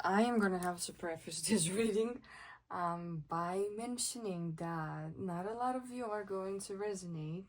I am gonna have to preface this reading by mentioning that not a lot of you are going to resonate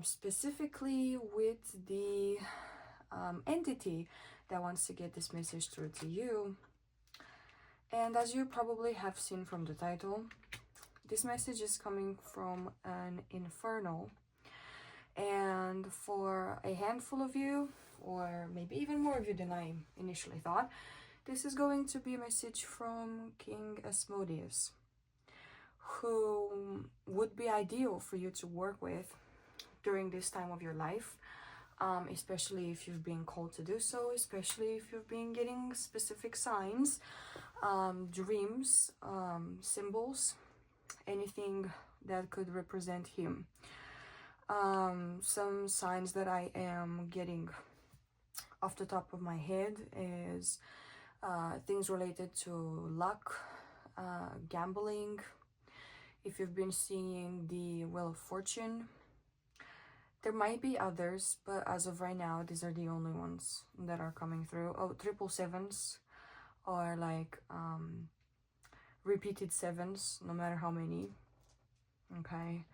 specifically with the entity that wants to get this message through to you. And as you probably have seen from the title, this message is coming from an infernal. And for a handful of you, or maybe even more of you than I initially thought, this is going to be a message from King Asmodeus, who would be ideal for you to work with during this time of your life, especially if you've been called to do so, especially if you've been getting specific signs, dreams, symbols, anything that could represent him. Some signs that I am getting off the top of my head is things related to luck, gambling. If you've been seeing the Wheel of Fortune, there might be others, but as of right now, these are the only ones that are coming through. Oh, triple sevens, or like repeated sevens, no matter how many. Okay.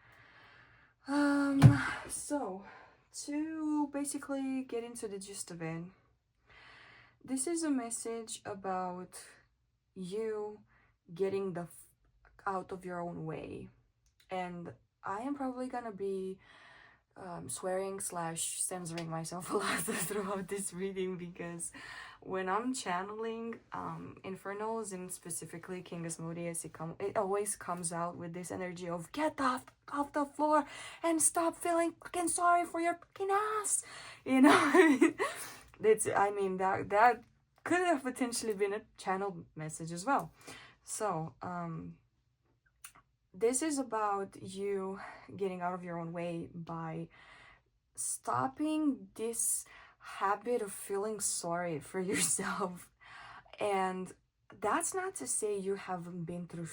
So to basically get into the gist of it, this is a message about you getting the out of your own way. And I am probably gonna be swearing / censoring myself a lot throughout this reading, because when I'm channeling infernals, and specifically King Asmodeus, it always comes out with this energy of get off the floor and stop feeling fucking sorry for your fucking ass, you know. That could have potentially been a channeled message as well. So this is about you getting out of your own way by stopping this habit of feeling sorry for yourself. And that's not to say you haven't been through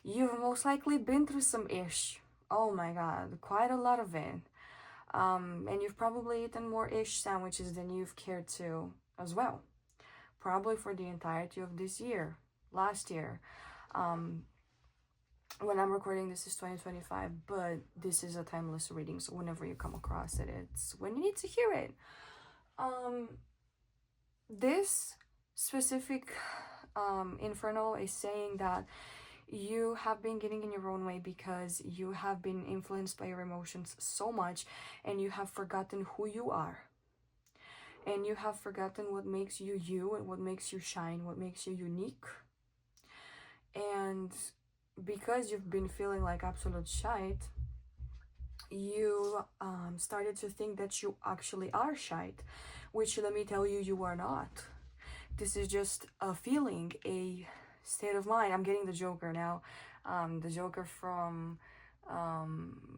you've most likely been through some ish. Oh my god, quite a lot of it. And you've probably eaten more ish sandwiches than you've cared to as well, probably for the entirety of this year, last year. When I'm recording this is 2025, but this is a timeless reading, so whenever you come across it, it's when you need to hear it. This specific infernal is saying that you have been getting in your own way because you have been influenced by your emotions so much, and you have forgotten who you are, and you have forgotten what makes you you, and what makes you shine, what makes you unique. And because you've been feeling like absolute shite, you started to think that you actually are shite, which, let me tell you, you are not. This is just a feeling, a state of mind. I'm getting the Joker now, the Joker from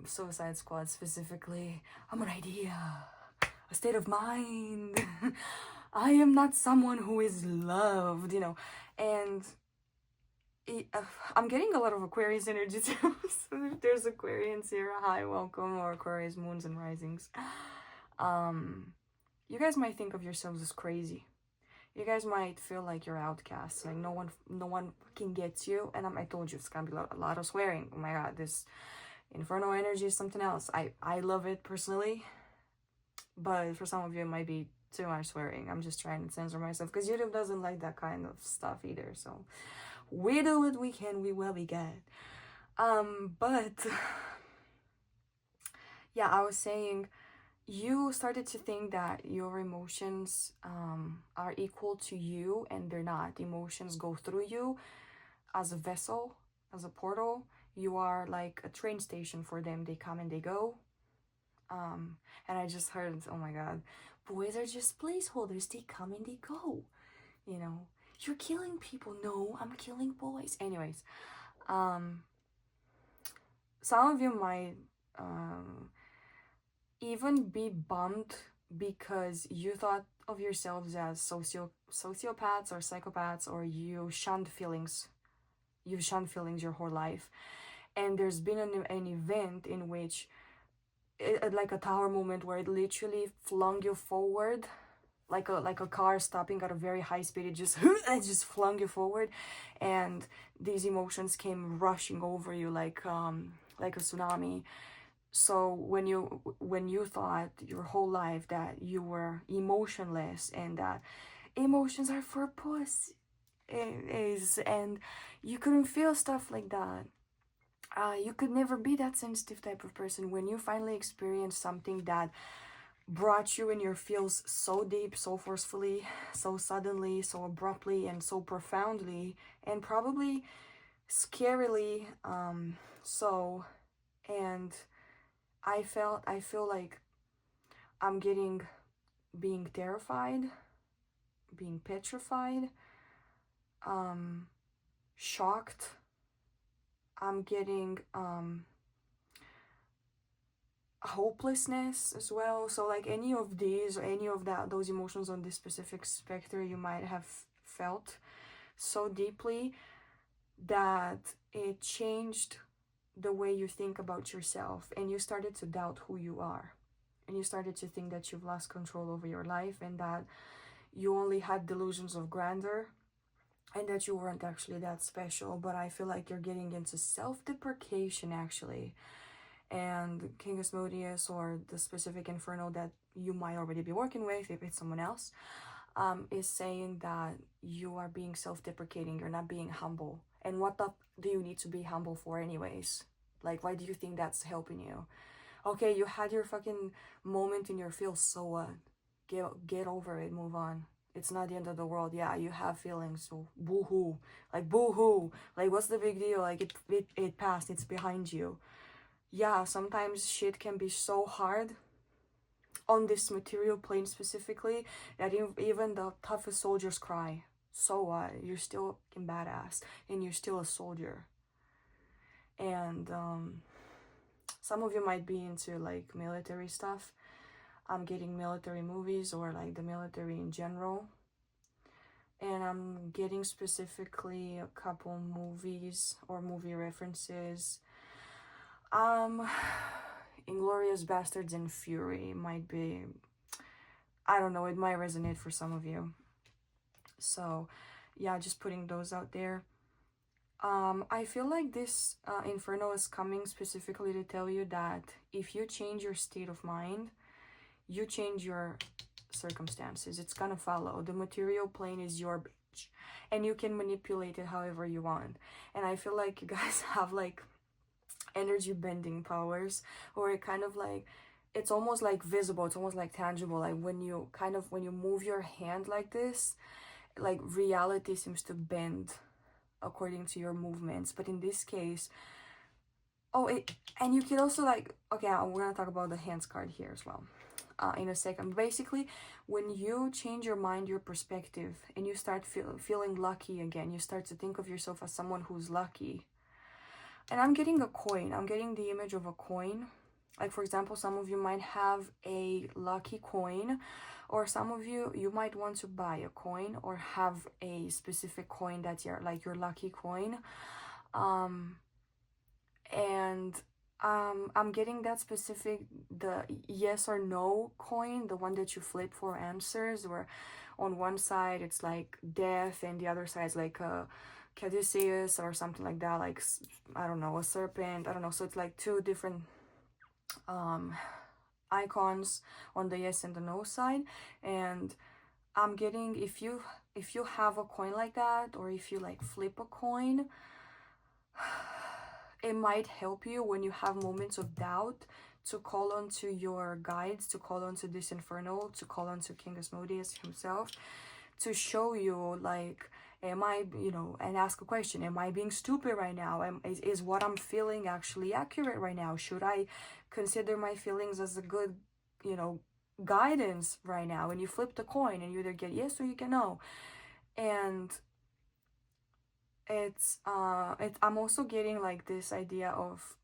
Suicide Squad specifically. I'm an idea, a state of mind. I am not someone who is loved, you know. And I'm getting a lot of Aquarius energy too. So if there's Aquarians here, hi, welcome, or Aquarius moons and risings. You guys might think of yourselves as crazy. You guys might feel like you're outcasts, like no one can get you. And I told you it's gonna be a lot of swearing. Oh my god, this infernal energy is something else. I love it personally, but for some of you it might be too much swearing. I'm just trying to censor myself because YouTube doesn't like that kind of stuff either. So we do what we can, we will be good. But yeah, I was saying, you started to think that your emotions are equal to you, and they're not. Emotions go through you as a vessel, as a portal. You are like a train station for them. They come and they go. And I just heard, oh my god, boys are just placeholders. They come and they go, you know. You're killing people. No, I'm killing boys. Anyways, some of you might even be bummed because you thought of yourselves as sociopaths or psychopaths, or you shunned feelings. You've shunned feelings your whole life. And there's been an event in which, like a tower moment, where it literally flung you forward like a car stopping at a very high speed. It just it just flung you forward, and these emotions came rushing over you like a tsunami. So when you thought your whole life that you were emotionless and that emotions are for puss is, and you couldn't feel stuff like that, you could never be that sensitive type of person. When you finally experience something that brought you in your feels so deep, so forcefully, so suddenly, so abruptly, and so profoundly, and probably scarily, so, and I feel like I'm being terrified, being petrified, shocked. I'm getting hopelessness as well. So like any of these or any of those emotions on this specific spectrum you might have felt so deeply that it changed the way you think about yourself, and you started to doubt who you are, and you started to think that you've lost control over your life, and that you only had delusions of grandeur, and that you weren't actually that special. But I feel like you're getting into self-deprecation actually, and King Asmodeus, or the specific inferno that you might already be working with if it's someone else, is saying that you are being self-deprecating, you're not being humble. And what the do you need to be humble for anyways? Like, why do you think that's helping you? Okay, you had your fucking moment in your feels, so what? Get over it, move on. It's not the end of the world. Yeah, you have feelings, so boo-hoo. Like, boo-hoo. Like, what's the big deal? Like, it passed, it's behind you. Yeah, sometimes shit can be so hard on this material plane specifically that even the toughest soldiers cry. So what? You're still a badass, and you're still a soldier. And some of you might be into like military stuff. I'm getting military movies, or like the military in general. And I'm getting specifically a couple movies or movie references. Inglourious Bastards and Fury might be, I don't know, it might resonate for some of you. So yeah, just putting those out there. I feel like this inferno is coming specifically to tell you that if you change your state of mind, you change your circumstances. It's gonna follow. The material plane is your bitch, and you can manipulate it however you want. And I feel like you guys have like energy bending powers, or it kind of like, it's almost like visible, it's almost like tangible. Like when you move your hand like this, like reality seems to bend according to your movements. But in this case, and you can also like, okay, we're gonna talk about the hands card here as well in a second. Basically, when you change your mind, your perspective, and you start feeling lucky again, you start to think of yourself as someone who's lucky. And I'm getting a coin. I'm getting the image of a coin. Like, for example, some of you might have a lucky coin, or some of you might want to buy a coin or have a specific coin that's your lucky coin. I'm getting that specific, the yes or no coin, the one that you flip for answers, where on one side it's like death and the other side is like a Caduceus or something like that, like, I don't know, a serpent, I don't know. So it's like two different icons on the yes and the no side. And I'm getting, if you have a coin like that, or if you like flip a coin, it might help you when you have moments of doubt to call on to your guides, to call on to this inferno, to call on to King Asmodeus himself, to show you like, am I, and ask a question, am I being stupid right now? Is what I'm feeling actually accurate right now? Should I consider my feelings as a good, guidance right now? And you flip the coin and you either get yes or you get no. And I'm also getting like this idea of,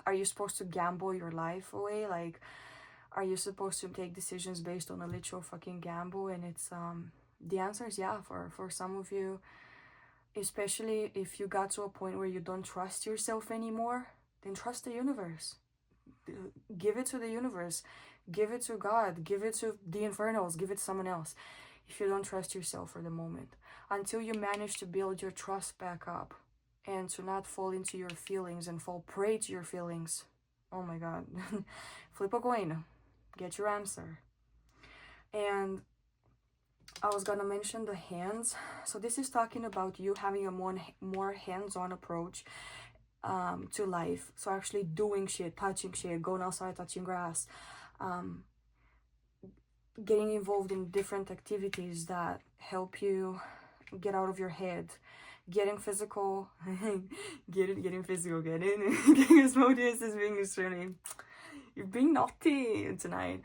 are you supposed to gamble your life away? Like, are you supposed to take decisions based on a literal fucking gamble? And it's the answer is yeah, for some of you, especially if you got to a point where you don't trust yourself anymore, then trust the universe. Give it to the universe. Give it to God. Give it to the infernals. Give it to someone else. If you don't trust yourself for the moment. Until you manage to build your trust back up. And to not fall into your feelings and fall prey to your feelings. Oh my God. Flip a coin. Get your answer. And I was gonna mention the hands. So this is talking about you having a more hands-on approach to life. So actually doing shit, touching shit, going outside, touching grass, getting involved in different activities that help you get out of your head, getting physical, getting physical, getting Asmodeus is being extremely, you're being naughty tonight.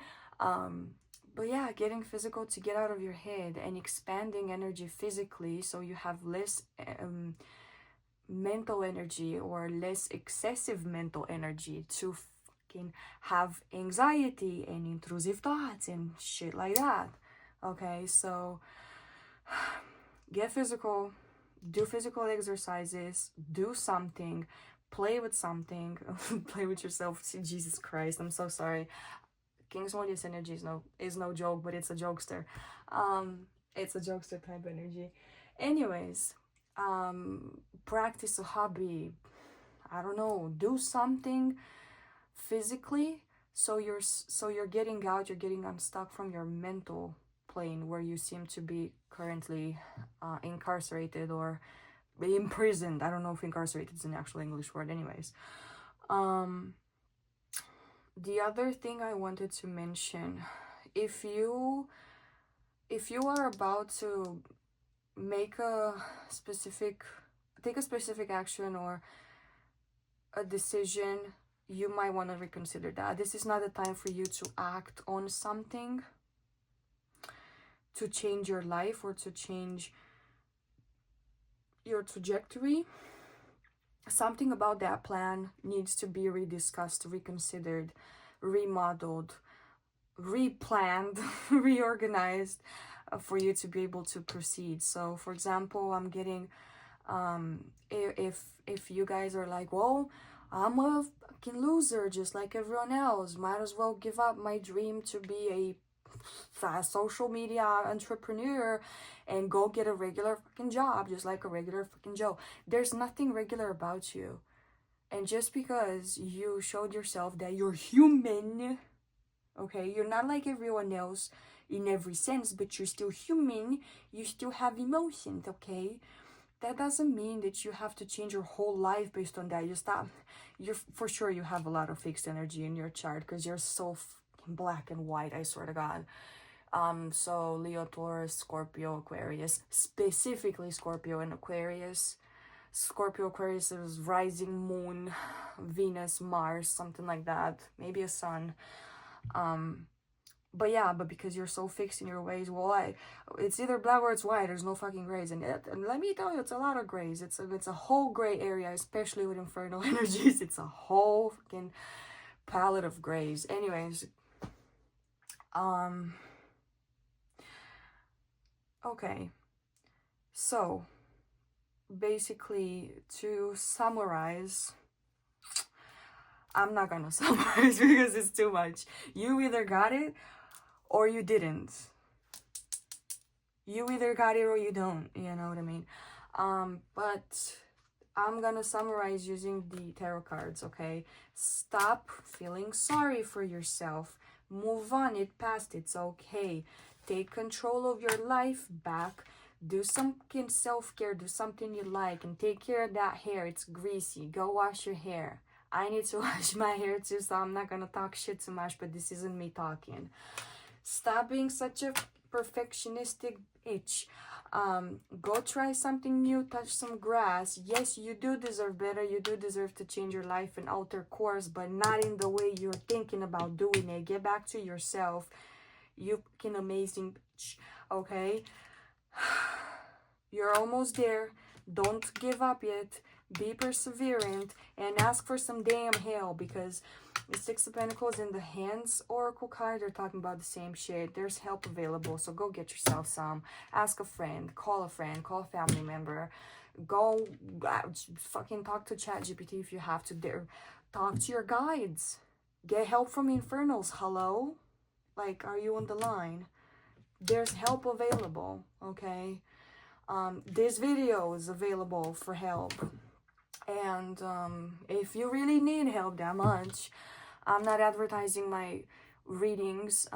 But yeah, getting physical to get out of your head and expanding energy physically so you have less mental energy or less excessive mental energy to fucking have anxiety and intrusive thoughts and shit like that. Okay, so get physical, do physical exercises, do something, play with something, play with yourself. Jesus Christ, I'm so sorry. King Asmodeus energy is no joke, but it's a jokester. It's a jokester type energy. Anyways, practice a hobby. I don't know, do something physically so you're getting out, you're getting unstuck from your mental plane where you seem to be currently incarcerated or imprisoned. I don't know if incarcerated is an actual English word. Anyways, the other thing I wanted to mention, if you are about to take a specific action or a decision, you might want to reconsider that. This is not the time for you to act on something to change your life or to change your trajectory. Something about that plan needs to be rediscussed, reconsidered, remodeled, replanned, reorganized for you to be able to proceed. So for example, I'm getting if you guys are like, well, I'm a fucking loser just like everyone else, might as well give up my dream to be a social media entrepreneur and go get a regular fucking job just like a regular fucking Joe. There's nothing regular about you. And just because you showed yourself that you're human, okay, you're not like everyone else in every sense, but you're still human, you still have emotions, okay? That doesn't mean that you have to change your whole life based on that. You're for sure you have a lot of fixed energy in your chart because you're so fucking black and white, I swear to God. So Leo, Taurus, Scorpio, Aquarius, specifically Scorpio and Aquarius. Scorpio, Aquarius is rising moon, Venus, Mars, something like that. Maybe a sun. But yeah, but because you're so fixed in your ways, well, it's either black or it's white. There's no fucking grays in it. And let me tell you, it's a lot of grays. It's a whole gray area, especially with infernal energies. It's a whole fucking palette of grays. Anyways, okay. So, basically, to summarize, I'm not gonna summarize because it's too much. You either got it or you didn't. You either got it or you don't, you know what I mean? But I'm gonna summarize using the tarot cards, okay? Stop feeling sorry for yourself. Move on, it passed, it's okay. Take control of your life back. Do some self-care, do something you like, and take care of that hair. It's greasy. Go wash your hair. I need to wash my hair too, so I'm not gonna talk shit too much, but this isn't me talking. Stop being such a perfectionistic bitch. Go try something new, touch some grass. Yes, you do deserve better. You do deserve to change your life and alter course, but not in the way you're thinking about doing it. Get back to yourself. You fucking amazing bitch, okay? You're almost there. Don't give up yet. Be perseverant and ask for some damn help, because the Six of Pentacles and the Hands Oracle card are talking about the same shit. There's help available, so go get yourself some. Ask a friend, call a family member. Go fucking talk to ChatGPT if you have to. Talk to your guides. Get help from infernals. Hello? Like, are you on the line? There's help available, okay? This video is available for help. And if you really need help that much, I'm not advertising my readings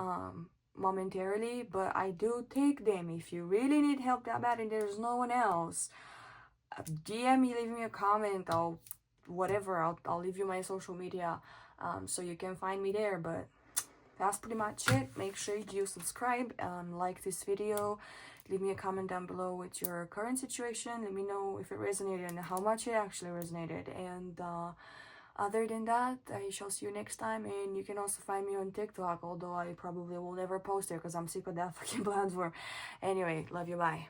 momentarily, but I do take them. If you really need help that bad and there's no one else, DM me, leave me a comment, I'll leave you my social media so you can find me there. But that's pretty much it. Make sure you subscribe, like this video, leave me a comment down below with your current situation. Let me know if it resonated and how much it actually resonated. And other than that, I shall see you next time. And you can also find me on TikTok, although I probably will never post there because I'm sick of that fucking platform. Anyway, love you, bye.